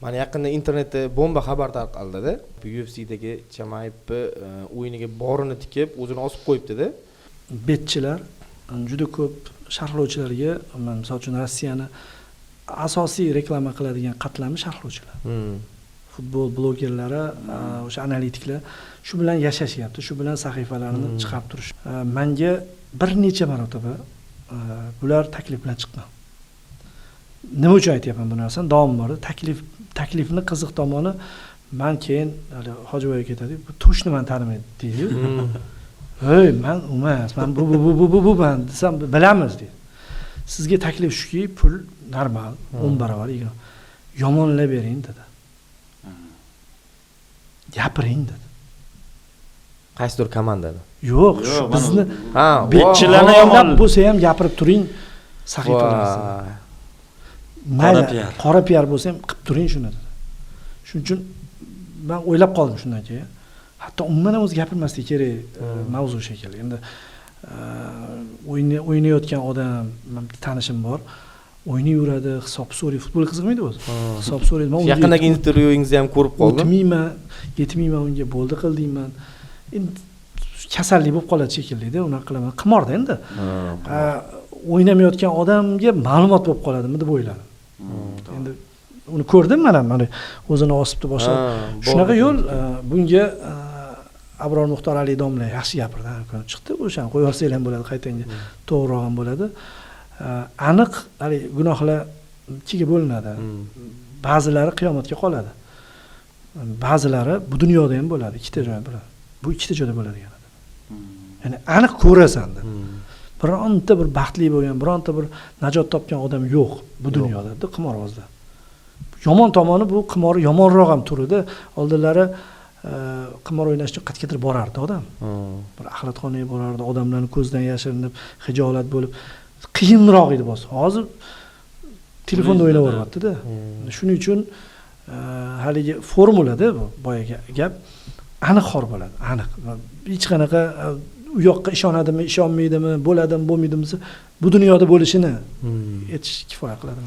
Mana yaqinda internetda bomba xabar tarqaldi-da. UFC'dagi Chamayevni o'yiniga borini tikib, o'zini osib qo'yibdi-da. Betchilar juda ko'p sharhlovchilarga, masalan uchun Rossiyani asosiy reklama qiladigan qatlami sharhlovchilar. Futbol blogerlari, o'sha analitiklar shu bilan yashashyapti, shu bilan sahifalarni chiqarib turish. Menga bir necha marotaba bular taklif bilan chiqqan. Nima uchun aytyapman bu narsani? Davom bor. Taklifni qiziq tomoni, men keyin hali Hojiboyga ketadi, bu to'shni men tanimaydi deydi. Hey, men emas, men bu men desam bilamiz deydi. Sizga taklif shuki, pul normal, 10 barobar, 20. Yomonlab bering dedi. Gapiring dedi. Qaysidir komandani? Yo'q, shu bizni betchilarni yomonlab bo'lsa ham gapirib turing sahifalarga. Qora PR bo'lsa ham qilib turing shuni dedi. Shuning uchun men o'ylab qoldim shundan keyin. Hatto umuman o'zi gapirmaslik kerak mavzu shekilli. Endi o'ynayotgan odam, men tanishim bor. O'ynayveradi, hisob so'raydi. Futbol qiziqmaydi o'zi. Hisob so'raydi. Men yaqindagi intervyuingizni ham ko'rib qoldim. Yetmayman unga, bo'ldi qildingman. Endi kasallik bo'lib qoladi shekilli-da, unaqa qilaman. Qimorda endi. O'ynamayotgan odamga ma'lumot bo'lib qoladimi deb o'yladim. Endi uni ko'rdim mana o'zini osibdi boshlab. Shunaqa yo'l bunga Abror Muxtor Ali domla yaxshi gapirdi. Chiqdi, o'shani qo'yib olsanglar ham bo'ladi, qaytanga to'g'riroq ham bo'ladi. Aniq hali gunohlar ikkiga bo'linadi. Ba'zilari qiyomatga qoladi. Ba'zilari bu dunyoda ham bo'ladi, ikkita joy bo'ladi. Bu ikkita joyda bo'ladi yana. Ya'ni aniq ko'rasan-da. Bironta bir baxtli bo'lgan, bironta bir najot topgan odam yo'q bu dunyoda, qimorbozda. Yomon tomoni bu qimor yomonroq ham turadi. Oldinlari qimor o'ynash uchun qayergadir borardi odam. Bir axlatxonaga borardi, odamlarning ko'zidan yashirinib, xijolat bo'lib, qiyinroq edi bo'lsa. Hozir telefonda o'ynab o'ryapti-da. Shuning uchun haligi formulada bu boyaga gap aniq xor bo'ladi, aniq. Hech qanaqa u yoqqa ishonadimi, ishonmaydimi, bo'ladimi, bo'lmaydimi, bu dunyoda bo'lishini aytish kifoya qiladi.